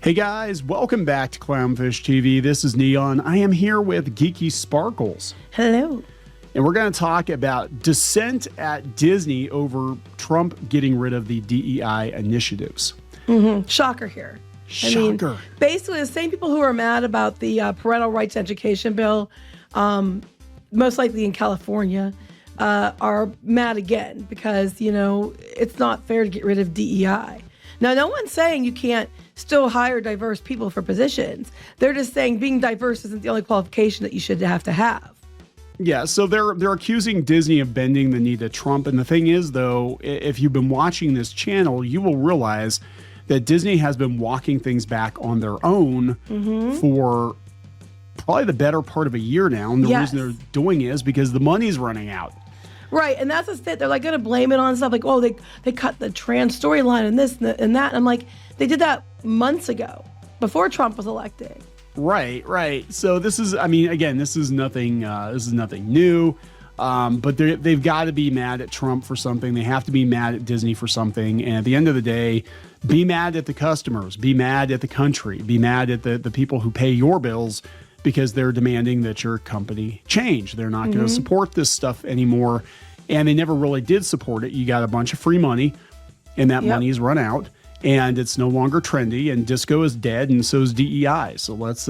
Hey guys, welcome back to Clownfish TV. This is Kneon. I am here with Geeky Sparkles. Hello. And we're going to talk about dissent at Disney over Trump getting rid of the DEI initiatives. Shocker here. Shocker. I mean, basically, the same people who are mad about the parental rights education bill, most likely in California, are mad again because, you know, it's not fair to get rid of DEI. Now, no one's saying you can't still hire diverse people for positions. They're just saying being diverse isn't the only qualification that you should have to have. Yeah, so they're accusing Disney of bending the knee to Trump. And the thing is, though, if you've been watching this channel, you will realize that Disney has been walking things back on their own for probably the better part of a year now. And the reason they're doing it is because the money's running out. Right, and that's just it. They're like going to blame it on stuff like, oh, they cut the trans storyline and this and that. And I'm like, they did that months ago, before Trump was elected. Right. So this is, I mean, again, this is nothing new. But they've got to be mad at Trump for something. They have to be mad at Disney for something. And at the end of the day, be mad at the customers, be mad at the country, be mad at the people who pay your bills because they're demanding that your company change. They're not going to support this stuff anymore. And they never really did support it. You got a bunch of free money and that money's run out and it's no longer trendy and disco is dead and so is DEI. So let's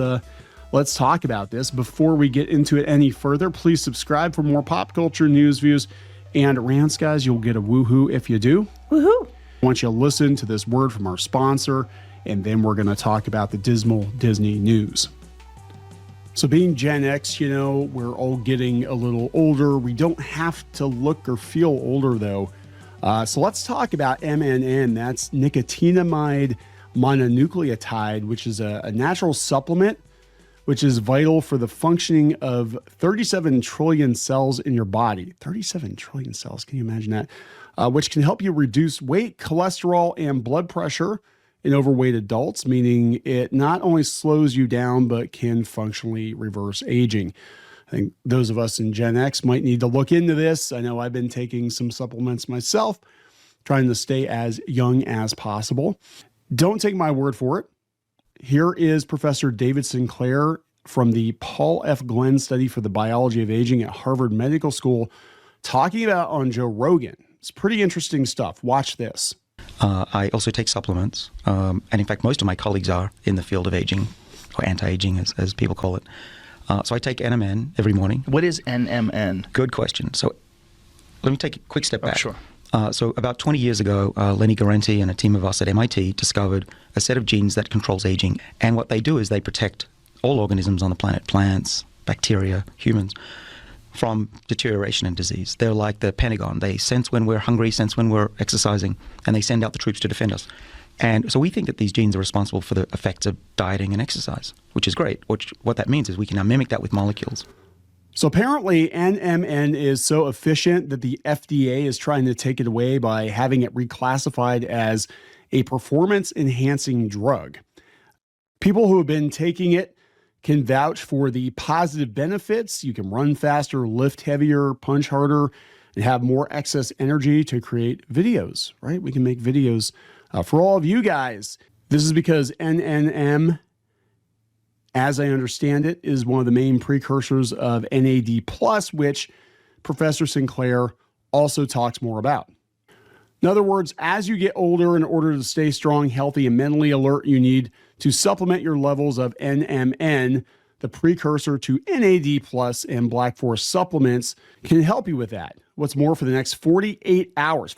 talk about this. Before we get into it any further, please subscribe for more pop culture news, views, and rants, guys. You'll get a woohoo if you do. Woohoo! I want you to listen to this word from our sponsor, and then we're going to talk about the dismal Disney news. So being Gen X, you know, we're all getting a little older. We don't have to look or feel older, though. So let's talk about MNN. That's nicotinamide mononucleotide, which is a natural supplement which is vital for the functioning of 37 trillion cells in your body. 37 trillion cells, can you imagine that? Which can help you reduce weight, cholesterol, and blood pressure in overweight adults, meaning it not only slows you down, but can functionally reverse aging. I think those of us in Gen X might need to look into this. I know I've been taking some supplements myself, trying to stay as young as possible. Don't take my word for it. Here is Professor David Sinclair from the Paul F. Glenn Study for the Biology of Aging at Harvard Medical School talking about on Joe Rogan. It's pretty interesting stuff. Watch this. I also take supplements, and in fact, most of my colleagues are in the field of aging, or anti-aging as people call it. So I take NMN every morning. What is NMN? Good question. So let me take a quick step back. Sure. So about 20 years ago, Lenny Guarente and a team of us at MIT discovered a set of genes that controls aging. And what they do is they protect all organisms on the planet, plants, bacteria, humans, from deterioration and disease. They're like the Pentagon. They sense when we're hungry, sense when we're exercising, and they send out the troops to defend us. And so we think that these genes are responsible for the effects of dieting and exercise, which is great. What that means is we can now mimic that with molecules. So apparently NMN is so efficient that the FDA is trying to take it away by having it reclassified as a performance-enhancing drug. People who have been taking it can vouch for the positive benefits. You can run faster, lift heavier, punch harder, and have more excess energy to create videos, right? We can make videos for all of you guys. This is because NMN, as I understand it, is one of the main precursors of NAD+, which Professor Sinclair also talks more about. In other words, as you get older, in order to stay strong, healthy, and mentally alert, you need to supplement your levels of NMN. The precursor to NAD+, and Black Forest supplements can help you with that. What's more, for the next 48 hours,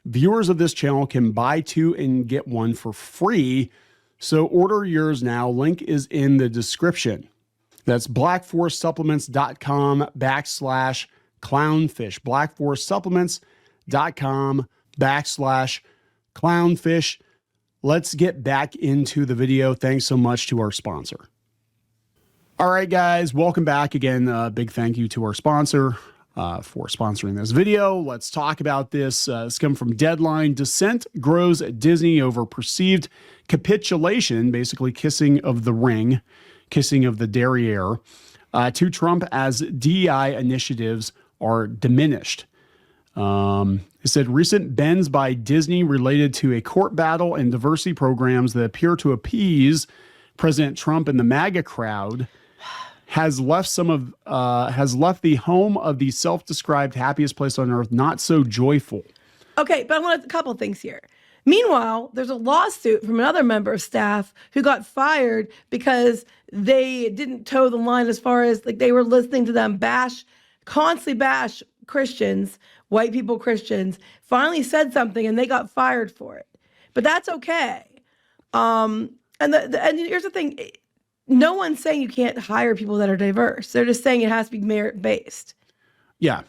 viewers of this channel can buy two and get one for free. So order yours now. Link is in the description. That's blackforestsupplements.com/clownfish. blackforestsupplements.com/clownfish. Let's get back into the video. Thanks so much to our sponsor. All right, guys, welcome back again. Big thank you to our sponsor for sponsoring this video. Let's talk about this. This comes from Deadline. Dissent grows at Disney over perceived capitulation, basically kissing of the ring, kissing of the derriere, to Trump as DEI initiatives are diminished. It said recent bends by Disney related to a court battle and diversity programs that appear to appease President Trump and the MAGA crowd has left the home of the self-described happiest place on earth not so joyful. Okay, but I want a couple things here. Meanwhile, there's a lawsuit from another member of staff who got fired because they didn't toe the line as far as like they were listening to them constantly bash Christians, white people Christians, finally said something and they got fired for it. But that's okay. And here's the thing. No one's saying you can't hire people that are diverse. They're just saying it has to be merit-based. Yeah.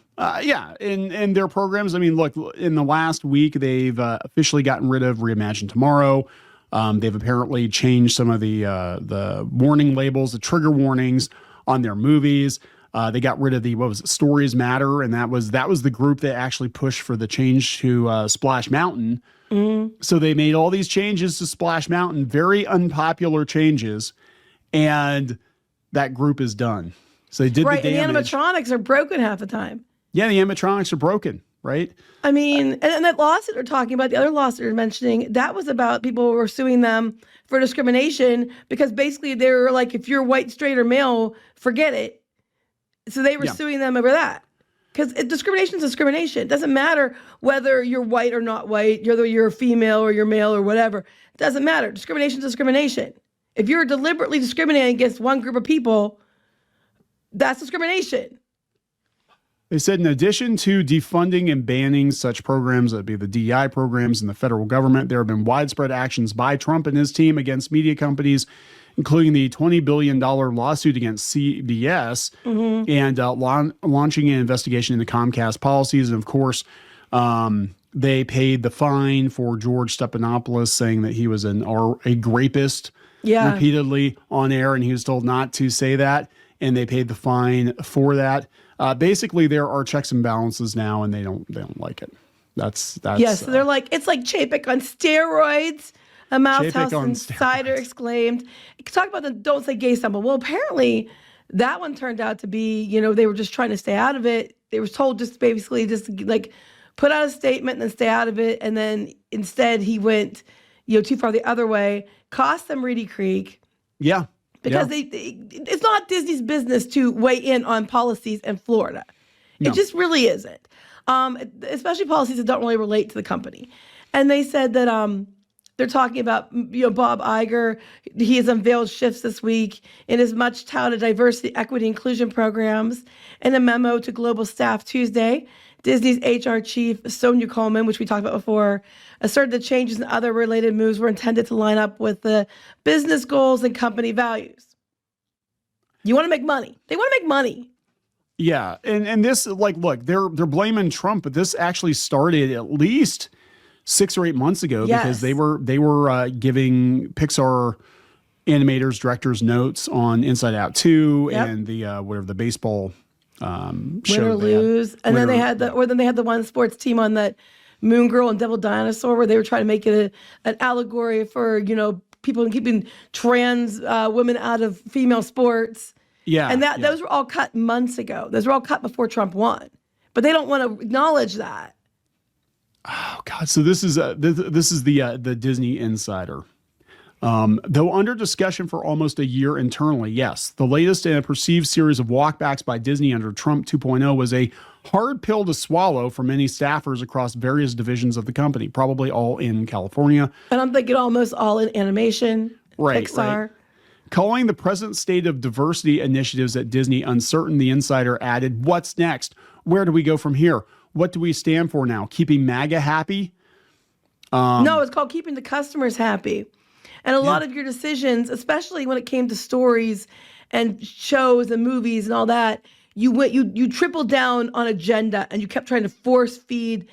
In their programs, I mean, look, in the last week, they've officially gotten rid of Reimagine Tomorrow. They've apparently changed some of the warning labels, the trigger warnings on their movies. They got rid of Stories Matter, and that was the group that actually pushed for the change to Splash Mountain. Mm-hmm. So they made all these changes to Splash Mountain, very unpopular changes, and that group is done. So they did the damage. And the animatronics are broken half the time. Yeah, the animatronics are broken, right? I mean, and that lawsuit they're talking about, the other lawsuit they're mentioning, that was about people who were suing them for discrimination because basically they were like, if you're white, straight, or male, forget it. So they were suing them over that. Because discrimination is discrimination. It doesn't matter whether you're white or not white, whether you're a female or you're male or whatever. It doesn't matter. Discrimination is discrimination. If you're deliberately discriminating against one group of people, that's discrimination. They said in addition to defunding and banning such programs, that'd be the DEI programs in the federal government, there have been widespread actions by Trump and his team against media companies, including the $20 billion lawsuit against CBS and launching an investigation into Comcast policies. And of course, they paid the fine for George Stephanopoulos, saying that he was a rapist repeatedly on air, and he was told not to say that. And they paid the fine for that. Basically, there are checks and balances now, and they don't like it. That's yes. So they're like, it's like Chapek on steroids. A Mouse House insider exclaimed. Talk about the don't say gay symbol. Well, apparently that one turned out to be, they were just trying to stay out of it. They were told just like put out a statement and then stay out of it. And then instead he went, too far the other way. Cost them Reedy Creek. Yeah. Because it's not Disney's business to weigh in on policies in Florida. No. It just really isn't. Especially policies that don't really relate to the company. And they said that they're talking about, Bob Iger. He has unveiled shifts this week in his much touted diversity, equity, inclusion programs. In a memo to Global Staff Tuesday, Disney's HR chief, Sonia Coleman, which we talked about before, asserted the changes and other related moves were intended to line up with the business goals and company values. You want to make money. They want to make money. Yeah. And this, look, they're blaming Trump, but this actually started at least 6 or 8 months ago because they were giving Pixar animators, directors notes on Inside Out 2 and the baseball Win show or lose. And then they had the one sports team on that Moon Girl and Devil Dinosaur where they were trying to make it an allegory for, people keeping trans women out of female sports. Yeah. And those were all cut months ago. Those were all cut before Trump won. But they don't want to acknowledge that. Oh God! So this is the Disney Insider. Though under discussion for almost a year internally, yes, the latest in a perceived series of walkbacks by Disney under Trump 2.0 was a hard pill to swallow for many staffers across various divisions of the company, probably all in California. And I'm thinking almost all in animation, Pixar. Right. Calling the present state of diversity initiatives at Disney uncertain, the Insider added, "What's next? Where do we go from here? What do we stand for now? Keeping MAGA happy?" No, it's called keeping the customers happy. And a lot of your decisions, especially when it came to stories and shows and movies and all that, you tripled down on agenda and you kept trying to force feed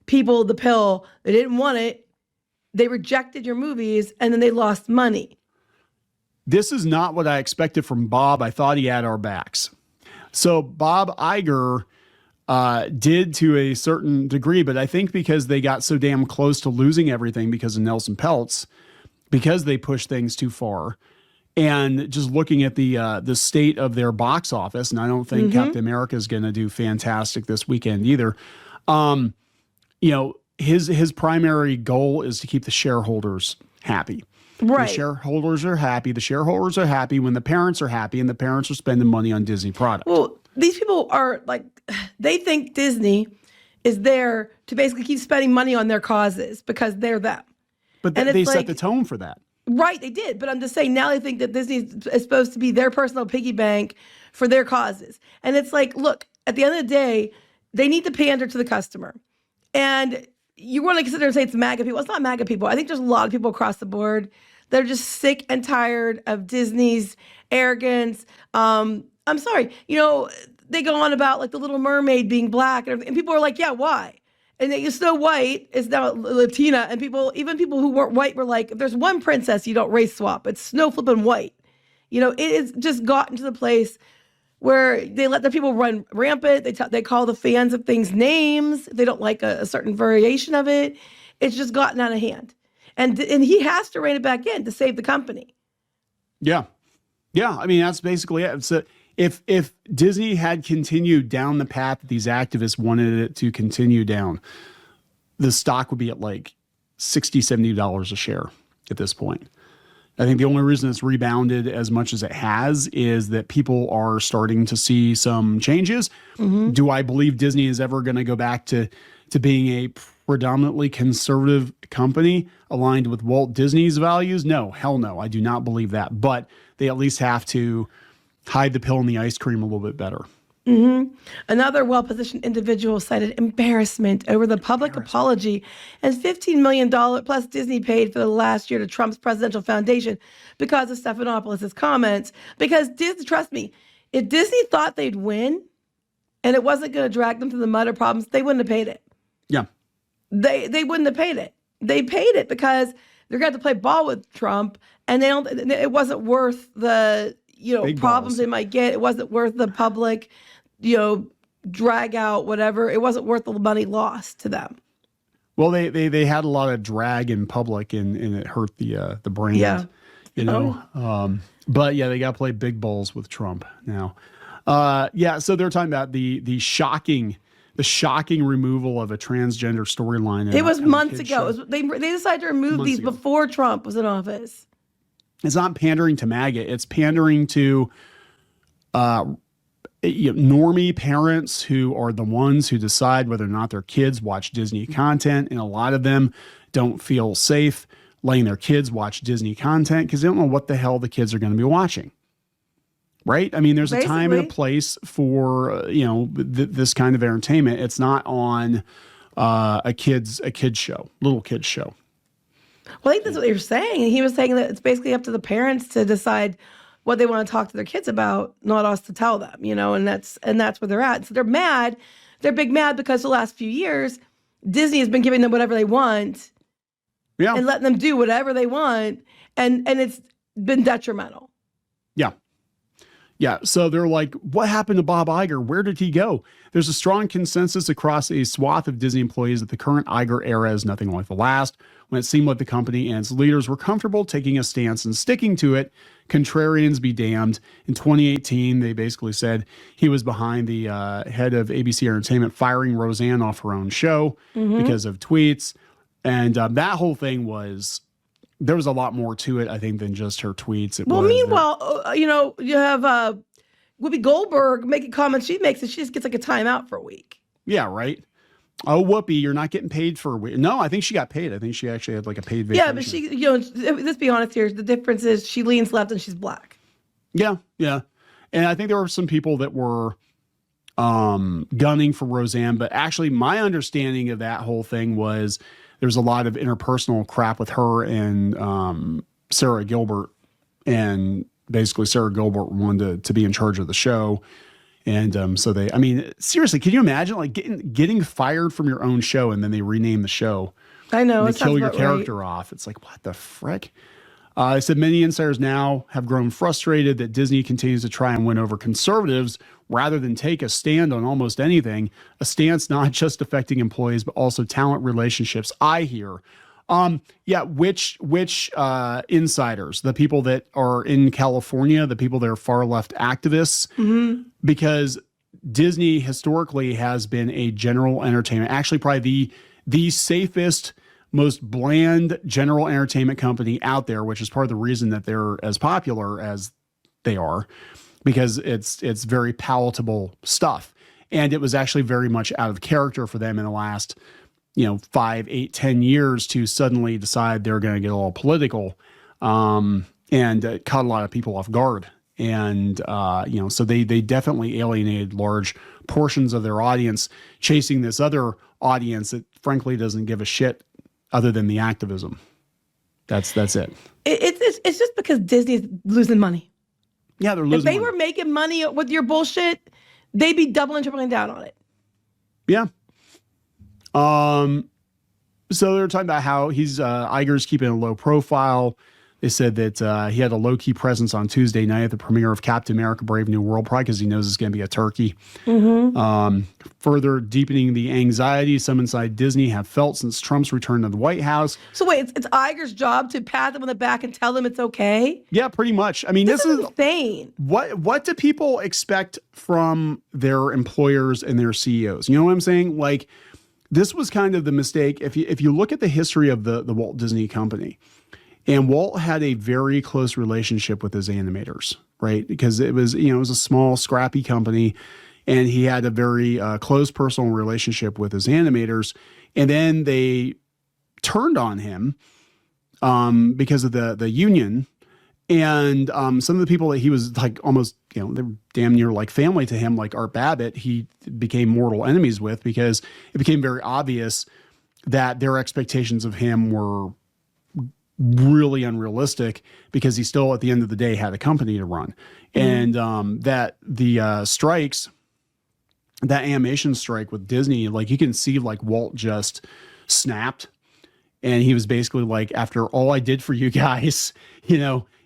people the pill. They didn't want it. They rejected your movies and then they lost money. This is not what I expected from Bob. I thought he had our backs. So Bob Iger did to a certain degree, but I think because they got so damn close to losing everything because of Nelson Peltz, because they pushed things too far, and just looking at the state of their box office, and I don't think Captain America is going to do fantastic this weekend either. You know, his primary goal is to keep the shareholders happy. Right. The shareholders are happy. The shareholders are happy when the parents are happy, and the parents are spending money on Disney products. Well, these people are like, they think Disney is there to basically keep spending money on their causes because they're them. But And they it's set like- the tone for that. Right, they did. But I'm just saying now they think that Disney is supposed to be their personal piggy bank for their causes. And it's like, look, at the end of the day, they need to pander to the customer. And you want to consider and say it's MAGA people. It's not MAGA people. I think there's a lot of people across the board that are just sick and tired of Disney's arrogance. I'm sorry, you know, they go on about like the Little Mermaid being black, and people are like, yeah, why? And Snow White is now Latina, and even people who weren't white were like, if there's one princess you don't race swap, it's Snow flipping White. You know, it has just gotten to the place where they let their people run rampant. They call the fans of things names. They don't like a certain variation of it. It's just gotten out of hand. And he has to rein it back in to save the company. Yeah. Yeah. I mean, that's basically it. So if Disney had continued down the path that these activists wanted it to continue down, the stock would be at like $60, $70 a share at this point. I think the only reason it's rebounded as much as it has is that people are starting to see some changes. Mm-hmm. Do I believe Disney is ever going to go back to being a predominantly conservative company aligned with Walt Disney's values? No, hell no. I do not believe that. But they at least have to hide the pill in the ice cream a little bit better. Mm-hmm. Another well-positioned individual cited embarrassment over the public apology and $15 million plus Disney paid for the last year to Trump's presidential foundation because of Stephanopoulos' comments. Because trust me, if Disney thought they'd win and it wasn't going to drag them through the mud or problems, they wouldn't have paid it. Yeah. They wouldn't have paid it. They paid it because they're going to play ball with Trump, and it wasn't worth the Big problems balls. they might get. It wasn't worth the public, drag out, whatever. It wasn't worth the money lost to them. Well, they had a lot of drag in public, and it hurt the brand. Yeah. But yeah, they got to play big balls with Trump now. So they're talking about the shocking removal of a transgender storyline. It was months ago. They decided to remove these before Trump was in office. It's not pandering to MAGA. It's pandering to normie parents who are the ones who decide whether or not their kids watch Disney content. And a lot of them don't feel safe letting their kids watch Disney content because they don't know what the hell the kids are going to be watching. Right? I mean, there's a time and a place for, this kind of entertainment. It's not on a kid's show, little kid's show. Well, I think that's what you're saying. He was saying that it's basically up to the parents to decide what they want to talk to their kids about, not us to tell them, and that's where they're at. So they're mad. They're big mad because the last few years, Disney has been giving them whatever they want and letting them do whatever they want. And it's been detrimental. Yeah. Yeah, so they're like, what happened to Bob Iger? Where did he go? There's a strong consensus across a swath of Disney employees that the current Iger era is nothing like the last, when it seemed like the company and its leaders were comfortable taking a stance and sticking to it. Contrarians be damned. In 2018, they basically said he was behind the head of ABC Entertainment firing Roseanne off her own show because of tweets. And that whole thing there was a lot more to it, I think, than just her tweets. Meanwhile, you have Whoopi Goldberg making comments she makes, and she just gets like a timeout for a week. Yeah, right. Oh, Whoopi, you're not getting paid for a week. No, I think she got paid. I think she actually had like a paid vacation. Yeah, but she, let's be honest here. The difference is she leans left and she's black. Yeah, yeah. And I think there were some people that were gunning for Roseanne, but actually my understanding of that whole thing was there's a lot of interpersonal crap with her and Sarah Gilbert, and basically Sarah Gilbert wanted to be in charge of the show. And so seriously, can you imagine like getting fired from your own show and then they rename the show? I know. They kill your character off. It's like, what the frick? They said many insiders now have grown frustrated that Disney continues to try and win over conservatives rather than take a stand on almost anything, a stance not just affecting employees, but also talent relationships, I hear. Which insiders? The people that are in California, the people that are far left activists? Mm-hmm. Because Disney historically has been a general entertainment, actually probably the safest, most bland general entertainment company out there, which is part of the reason that they're as popular as they are, because it's very palatable stuff. And it was actually very much out of character for them in the last, 5, 8, 10 years to suddenly decide they're going to get a little political, and caught a lot of people off guard. And, so they definitely alienated large portions of their audience, chasing this other audience that frankly doesn't give a shit other than the activism. That's it. It's just because Disney is losing money. Yeah, they're losing If they money. were making money with your bullshit, they'd be doubling, tripling down on it. Yeah. So they're talking about how Iger's keeping a low profile. They said that he had a low-key presence on Tuesday night at the premiere of Captain America Brave New World, probably because he knows it's going to be a turkey. Further deepening the anxiety some inside Disney have felt since Trump's return to the White House. So wait, it's Iger's job to pat them on the back and tell them it's okay? Yeah, pretty much. I mean, this is insane. What do people expect from their employers and their CEOs? You know what I'm saying? Like, this was kind of the mistake. If you look at the history of the Walt Disney Company, and Walt had a very close relationship with his animators, right? Because it was a small, scrappy company, and he had a very close personal relationship with his animators. And then they turned on him because of the union. And some of the people that he was like almost, they were damn near like family to him, like Art Babbitt, he became mortal enemies with, because it became very obvious that their expectations of him were really unrealistic, because he still at the end of the day had a company to run. And that the strikes, that animation strike with Disney, like you can see like Walt just snapped, and he was basically like, after all I did for you guys,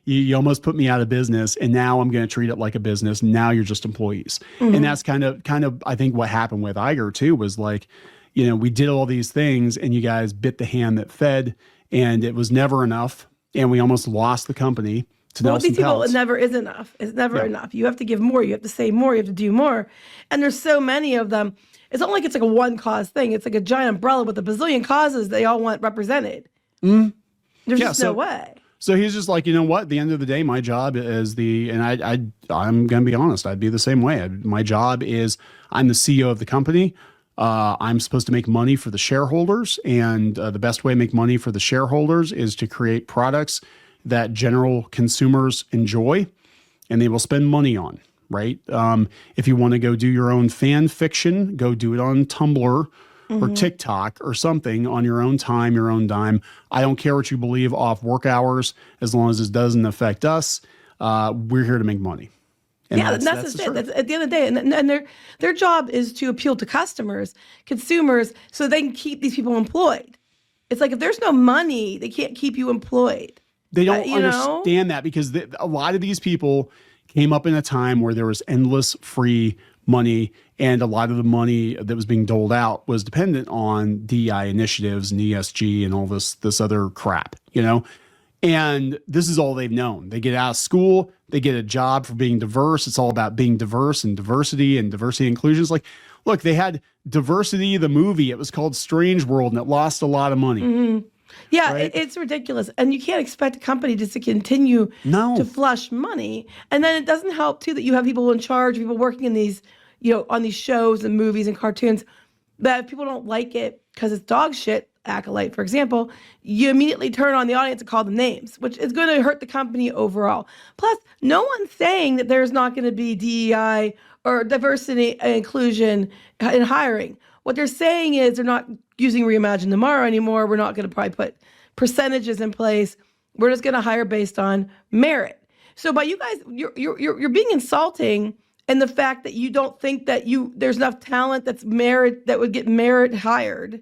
you almost put me out of business, and now I'm going to treat it like a business. Now you're just employees. And that's kind of I think what happened with Iger too, was like, we did all these things and you guys bit the hand that fed, and it was never enough, and we almost lost the company to Nelson these people, Peltz. it never is enough. It's never enough. You have to give more. You have to say more. You have to do more. And there's so many of them. It's not like it's like a one cause thing. It's like a giant umbrella with a bazillion causes they all want represented. There's just no way. So he's just like, you know what? At the end of the day, my job is and I'm going to be honest, I'd be the same way. My job is, I'm the CEO of the company. I'm supposed to make money for the shareholders, and the best way to make money for the shareholders is to create products that general consumers enjoy and they will spend money on, right? If you want to go do your own fan fiction, go do it on Tumblr or TikTok or something on your own time, your own dime. I don't care what you believe off work hours, as long as it doesn't affect us. We're here to make money. And that's it. That's at the end of the day, and their job is to appeal to consumers, so they can keep these people employed. It's like, if there's no money, they can't keep you employed. They don't understand that, because a lot of these people came up in a time where there was endless free money, and a lot of the money that was being doled out was dependent on DEI initiatives and ESG and all this other crap, And this is all they've known. They get out of school, they get a job for being diverse. It's all about being diverse and diversity inclusion. It's like, look, they had Diversity, the movie. It was called Strange World, and it lost a lot of money. Yeah, right? it's ridiculous. And you can't expect a company just to continue to flush money. And then it doesn't help, too, that you have people in charge, people working in these, on these shows and movies and cartoons, that if people don't like it because it's dog shit, Acolyte, for example, you immediately turn on the audience and call them names, which is going to hurt the company overall. Plus, no one's saying that there's not going to be DEI or diversity and inclusion in hiring. What they're saying is they're not using Reimagine Tomorrow anymore. We're not going to probably put percentages in place. We're just going to hire based on merit. So by you guys, you're being insulting in the fact that you don't think that there's enough talent that would get merit hired.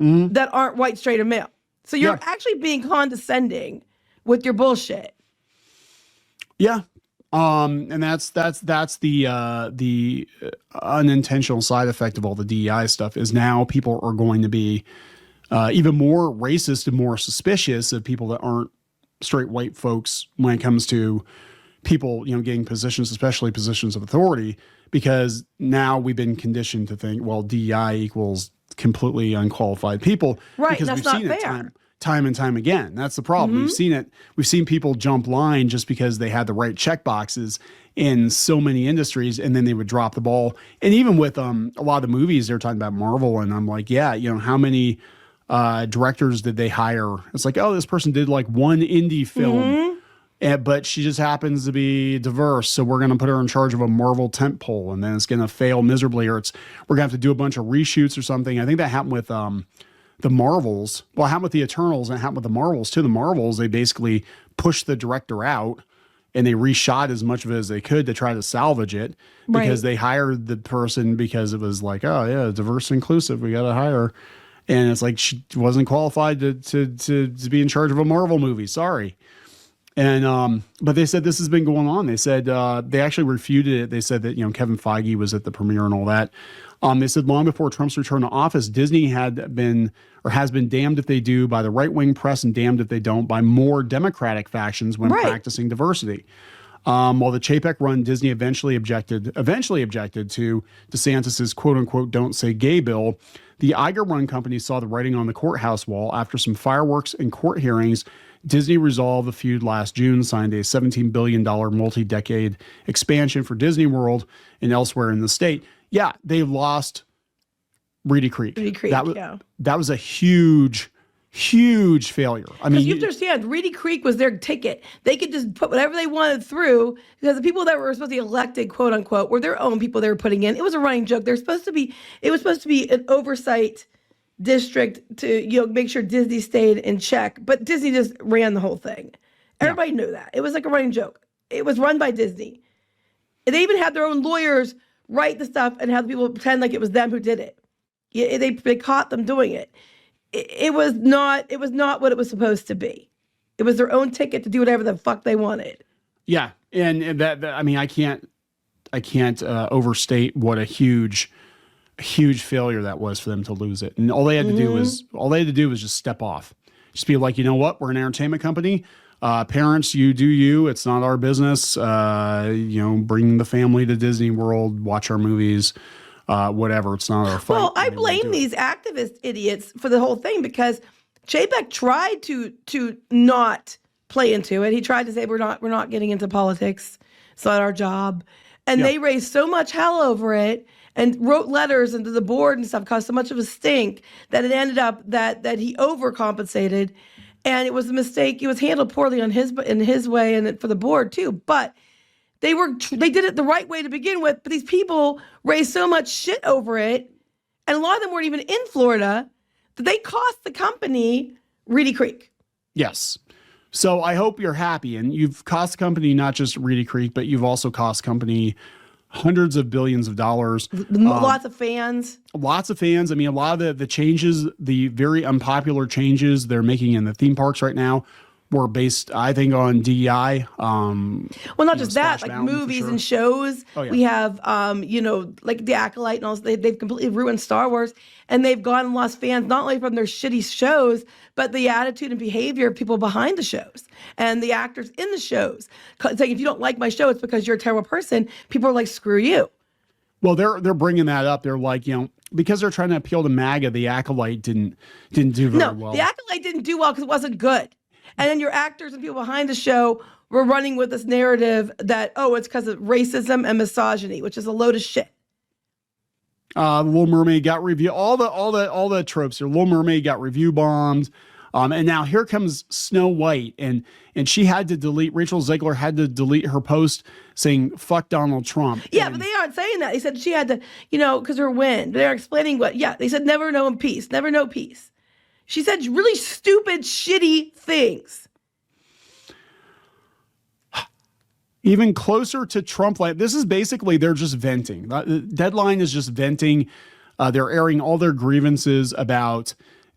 That aren't white, straight, or male. So you're actually being condescending with your bullshit. Yeah. And that's the unintentional side effect of all the DEI stuff, is now people are going to be even more racist and more suspicious of people that aren't straight white folks when it comes to people, getting positions, especially positions of authority, because now we've been conditioned to think, well, DEI equals completely unqualified people. Right, Because that's we've not seen it fair. time and time again. That's the problem. We've seen it. We've seen people jump line just because they had the right check boxes in so many industries, and then they would drop the ball. And even with a lot of the movies, they're talking about Marvel, and I'm like, yeah, how many directors did they hire? It's like, oh, this person did like one indie film, but she just happens to be diverse, so we're going to put her in charge of a Marvel tentpole, and then it's going to fail miserably, or we're going to have to do a bunch of reshoots or something. I think that happened with the Marvels. Well, it happened with the Eternals, and it happened with the Marvels too. The Marvels, they basically pushed the director out, and they reshot as much of it as they could to try to salvage it, because they hired the person because it was like, oh yeah, diverse, inclusive, we got to hire her. And it's like she wasn't qualified to be in charge of a Marvel movie. Sorry. And but they said this has been going on. They said they actually refuted it. They said that Kevin Feige was at the premiere and all that. They said long before Trump's return to office, Disney has been damned if they do by the right-wing press and damned if they don't by more Democratic factions when practicing diversity. While the Chapek-run Disney eventually objected to DeSantis's quote-unquote "Don't Say Gay" bill, the Iger-run company saw the writing on the courthouse wall. After some fireworks and court hearings, Disney resolved the feud last June, signed a $17 billion multi-decade expansion for Disney World and elsewhere in the state. Yeah, they lost Reedy Creek. That was a huge failure. I mean, you understand, Reedy Creek was their ticket. They could just put whatever they wanted through, because the people that were supposed to be elected, quote unquote, were their own people they were putting in. It was a running joke. It was supposed to be an oversight district to make sure Disney stayed in check, but Disney just ran the whole thing. Everybody knew that. It was like a running joke. It was run by Disney. And they even had their own lawyers write the stuff and have the people pretend like it was them who did it. They caught them doing it. It was not what it was supposed to be. It was their own ticket to do whatever the fuck they wanted. Yeah, and that I mean, I can't overstate what a huge failure that was for them to lose it. And all they had to do was just step off. Just be like, you know what? We're an entertainment company. Parents, you do you. It's not our business. Bring the family to Disney World, watch our movies. Whatever. It's not our fight. Well, I blame these activist idiots for the whole thing, because Chapek tried to not play into it. He tried to say we're not getting into politics. It's not our job. And they raised so much hell over it and wrote letters into the board and stuff, caused so much of a stink that it ended up that he overcompensated, and it was a mistake. It was handled poorly in his way and for the board too. But they did it the right way to begin with, but these people raised so much shit over it, and a lot of them weren't even in Florida, that they cost the company Reedy Creek. Yes. So I hope you're happy, and you've cost the company not just Reedy Creek, but you've also cost the company hundreds of billions of dollars. Lots of fans. Lots of fans. I mean, a lot of the changes, the very unpopular changes they're making in the theme parks right now, were based, I think, on DEI. Well, not just that, like movies and shows. Oh, yeah. We have, like The Acolyte and all. They've completely ruined Star Wars, and they've gone and lost fans not only from their shitty shows, but the attitude and behavior of people behind the shows and the actors in the shows. Saying, if you don't like my show, it's because you're a terrible person. People are like, screw you. Well, they're bringing that up. They're like, because they're trying to appeal to MAGA, The Acolyte didn't do very well. The Acolyte didn't do well because it wasn't good. And then your actors and people behind the show were running with this narrative that, it's because of racism and misogyny, which is a load of shit. Little Mermaid got review, all the tropes here. Little Mermaid got review bombed. And now here comes Snow White, and she had to delete, Rachel Zegler had to delete her post saying, fuck Donald Trump. Yeah, but they aren't saying that. They said she had to, because her win. They're explaining they said never know peace, never know peace. She said really stupid, shitty things. Even closer to Trump, this is basically, they're just venting. The Deadline is just venting. They're airing all their grievances about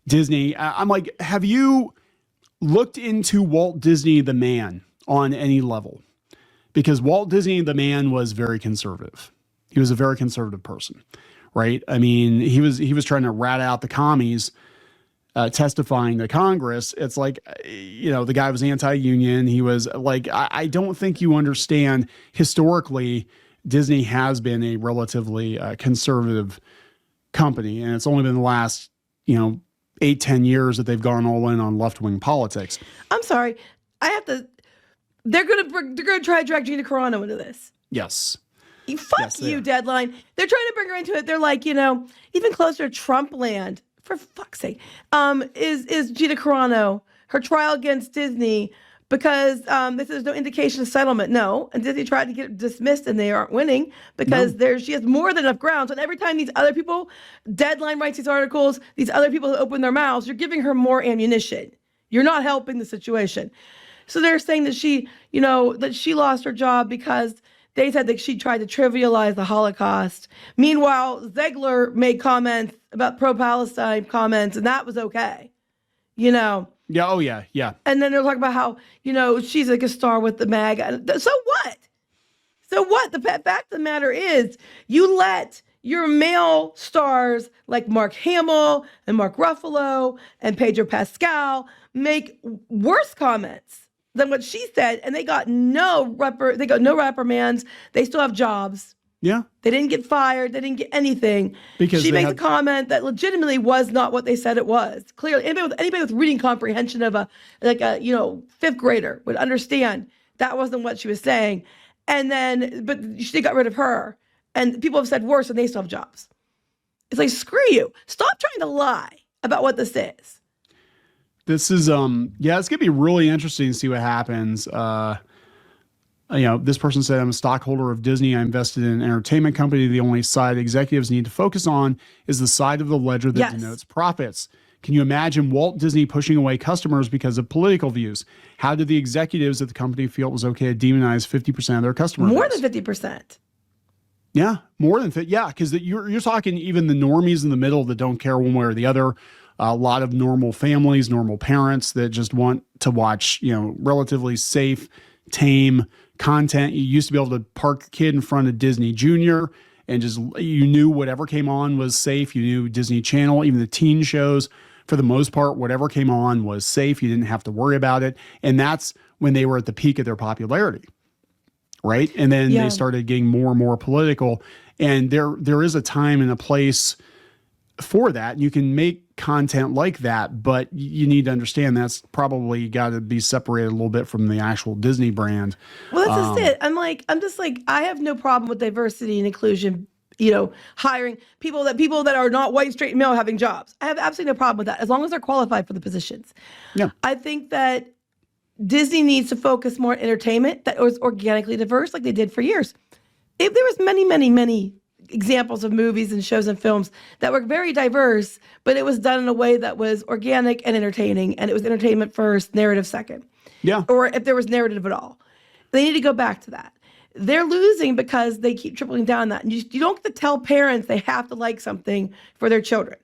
Disney. I'm like, have you looked into Walt Disney the man on any level? Because Walt Disney the man was very conservative. He was a very conservative person, right? I mean, he was trying to rat out the commies testifying to Congress. It's like, the guy was anti-union. He was like, I don't think you understand historically, Disney has been a relatively conservative company. And it's only been the last, 8-10 years that they've gone all in on left-wing politics. I'm sorry. They're gonna try to drag Gina Carano into this. Yes. Fuck you, Deadline. They're trying to bring her into it. They're like, even closer to Trump land, for fuck's sake, is Gina Carano, her trial against Disney, because there's no indication of settlement. No. And Disney tried to get it dismissed and they aren't winning because she has more than enough grounds. And every time these other people, Deadline writes these articles, these other people open their mouths, you're giving her more ammunition. You're not helping the situation. So they're saying that she lost her job because they said that she tried to trivialize the Holocaust. Meanwhile, Zegler made comments about pro-Palestine comments, and that was okay. Yeah. Oh, yeah. Yeah. And then they're talking about how, she's like a star with the MAGA. So what? So what? The fact of the matter is you let your male stars like Mark Hamill and Mark Ruffalo and Pedro Pascal make worse comments than what she said, and they got no reprimands. They still have jobs. Yeah. They didn't get fired. They didn't get anything. Because she makes a comment that legitimately was not what they said it was. Clearly, anybody with reading comprehension of a fifth grader would understand that wasn't what she was saying. And then, but she got rid of her. And people have said worse, and they still have jobs. It's like, screw you. Stop trying to lie about what this is. This is, it's going to be really interesting to see what happens. This person said, I'm a stockholder of Disney. I invested in an entertainment company. The only side executives need to focus on is the side of the ledger that denotes profits. Can you imagine Walt Disney pushing away customers because of political views? How did the executives at the company feel it was okay to demonize 50% of their customers? More than 50%. Yeah, more than 50%. Yeah, because you're talking even the normies in the middle that don't care one way or the other. A lot of normal families, normal parents that just want to watch, relatively safe, tame content. You used to be able to park your kid in front of Disney Junior and you knew whatever came on was safe. You knew Disney Channel, even the teen shows, for the most part, whatever came on was safe. You didn't have to worry about it. And that's when they were at the peak of their popularity. Right. And then they started getting more and more political. And there is a time and a place for that. You can make content like that, but you need to understand that's probably got to be separated a little bit from the actual Disney brand. Well, that's just it. I'm just like, I have no problem with diversity and inclusion, hiring people that are not white, straight, male having jobs. I have absolutely no problem with that as long as they're qualified for the positions. Yeah. I think that Disney needs to focus more on entertainment that was organically diverse like they did for years. There was many, many, many examples of movies and shows and films that were very diverse, but it was done in a way that was organic and entertaining, and it was entertainment first, narrative second. Yeah. Or if there was narrative at all. They need to go back to that. They're losing because they keep tripling down on that. And you don't get to tell parents they have to like something for their children.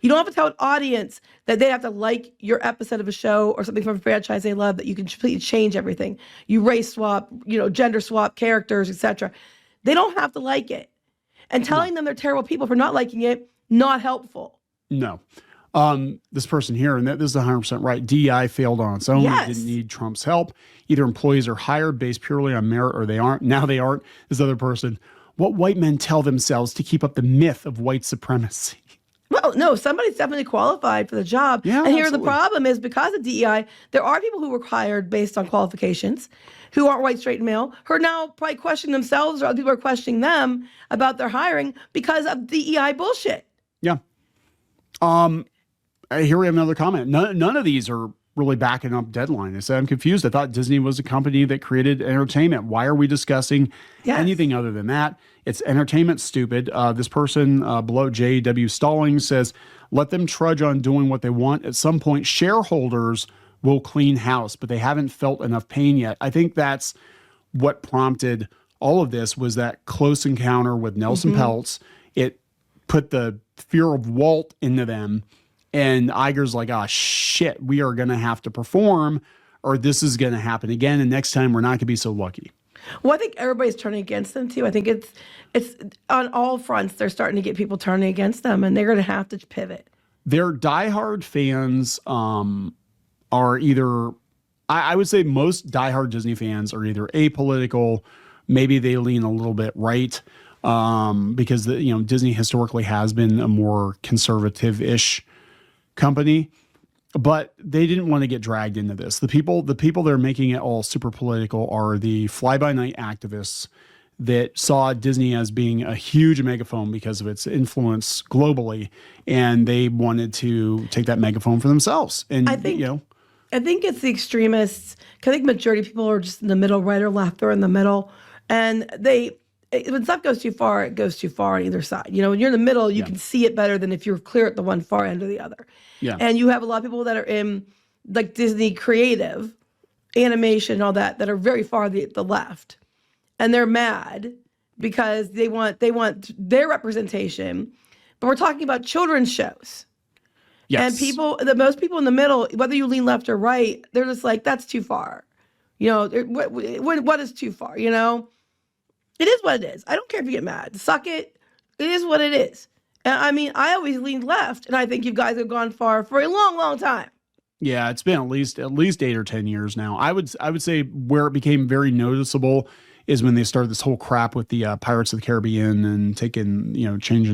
You don't have to tell an audience that they have to like your episode of a show or something from a franchise they love, that you can completely change everything. You race swap, gender swap characters, etc. They don't have to like it. And telling them they're terrible people for not liking it, not helpful. No. This person here, and this is 100% right, DEI failed on its own. It didn't need Trump's help. Either employees are hired based purely on merit or they aren't. Now they aren't. This other person, what white men tell themselves to keep up the myth of white supremacy? Well, no, somebody's definitely qualified for the job. Yeah, and here the problem is, because of DEI, there are people who were hired based on qualifications who aren't white, straight, and male, who are now probably questioning themselves, or other people are questioning them about their hiring because of DEI bullshit. Yeah. Here we have another comment. None of these are really backing up Deadline. They said, I'm confused. I thought Disney was a company that created entertainment. Why are we discussing anything other than that? It's entertainment, stupid. This person below, J.W. Stallings, says, let them trudge on doing what they want. At some point, shareholders will clean house, but they haven't felt enough pain yet. I think that's what prompted all of this, was that close encounter with Nelson Peltz. It put the fear of Walt into them. And Iger's like, oh, shit, we are going to have to perform, or this is going to happen again. And next time we're not going to be so lucky. Well, I think everybody's turning against them, too. I think it's on all fronts. They're starting to get people turning against them, and they're going to have to pivot. Their diehard fans are either, I would say most diehard Disney fans are either apolitical, maybe they lean a little bit right, because Disney historically has been a more conservative-ish company, but they didn't want to get dragged into this. The people that are making it all super political are the fly-by-night activists that saw Disney as being a huge megaphone because of its influence globally, and they wanted to take that megaphone for themselves. And I think it's the extremists. 'Cause I think majority of people are just in the middle, right or left, or in the middle, and when stuff goes too far, it goes too far on either side. When you're in the middle, you can see it better than if you're clear at the one far end or the other. Yeah. And you have a lot of people that are in like Disney creative, animation, all that are very far the left. And they're mad because they want their representation. But we're talking about children's shows. Yes. And most people in the middle, whether you lean left or right, they're just like, that's too far. What is too far, It is what it is. I don't care if you get mad. Suck it. It is what it is. And I mean, I always leaned left, and I think you guys have gone far for a long, long time. Yeah, it's been at least 8 or 10 years now. I would say where it became very noticeable is when they started this whole crap with the Pirates of the Caribbean and changing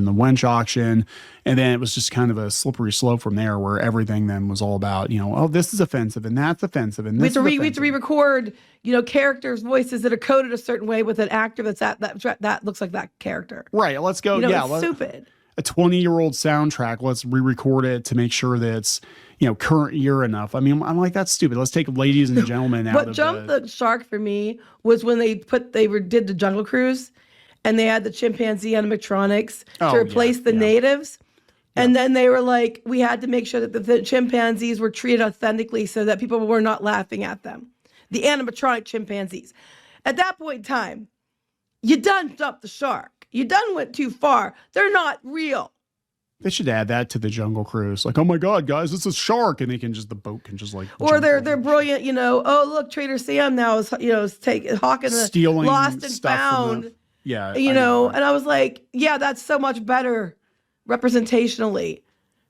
the wench auction. And then it was just kind of a slippery slope from there where everything then was all about, oh, this is offensive and that's offensive. And we have to re-record, characters' voices that are coded a certain way with an actor that looks like that character. Right. Let's go. It's stupid. A 20-year-old soundtrack, let's re-record it to make sure that it's, current year enough. I mean, I'm like, that's stupid. Let's take Ladies and Gentlemen out of What jumped the shark for me was when they did the Jungle Cruise and they had the chimpanzee animatronics to replace the natives. And then they were like, we had to make sure that the chimpanzees were treated authentically so that people were not laughing at them. The animatronic chimpanzees. At that point in time, you done jumped the shark. You done went too far. They're not real. They should add that to the Jungle Cruise. Like, oh my God, guys, it's a shark. And the boat can just like. Or they're brilliant, oh, look, Trader Sam now is, hawking stealing lost and found. And I was like, yeah, that's so much better representationally.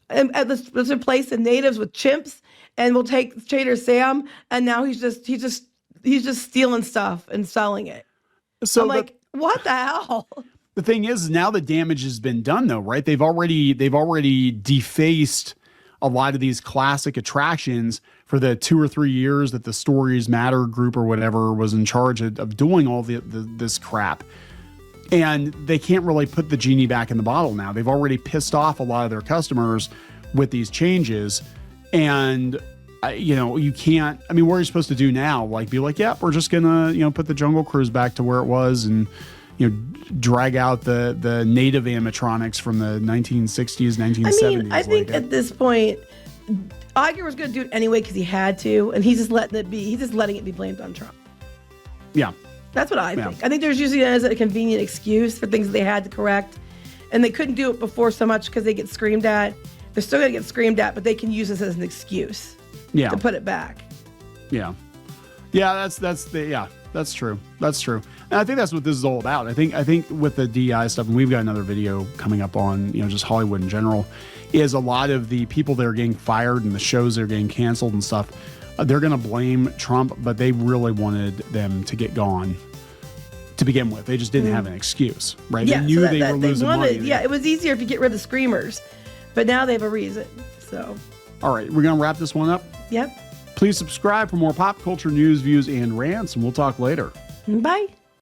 And let's replace the natives with chimps and we'll take Trader Sam. And now he's just stealing stuff and selling it. So I'm like, what the hell? The thing is, now the damage has been done, though, right? They've already defaced a lot of these classic attractions for the 2 or 3 years that the Stories Matter group or whatever was in charge of doing all this crap. And they can't really put the genie back in the bottle now. They've already pissed off a lot of their customers with these changes. And, you can't, I mean, what are you supposed to do now? Like, be like, yeah, we're just going to, put the Jungle Cruise back to where it was and, drag out the native animatronics from the 1960s, 1970s. I mean, I think at this point, Iger was going to do it anyway because he had to, and he's just letting it be. He's just letting it be blamed on Trump. Yeah. That's what I think. I think there's usually as a convenient excuse for things they had to correct, and they couldn't do it before so much because they get screamed at. They're still going to get screamed at, but they can use this as an excuse to put it back. Yeah. Yeah, that's true. That's true. And I think that's what this is all about. I think with the DEI stuff, and we've got another video coming up on, just Hollywood in general, is a lot of the people that are getting fired and the shows that are getting canceled and stuff, they're going to blame Trump, but they really wanted them to get gone to begin with. They just didn't have an excuse, right? Yeah, they knew they were losing money. Yeah, it was easier if you get rid of screamers, but now they have a reason. So, all right, we're going to wrap this one up. Yep. Please subscribe for more pop culture news, views, and rants, and we'll talk later. Bye.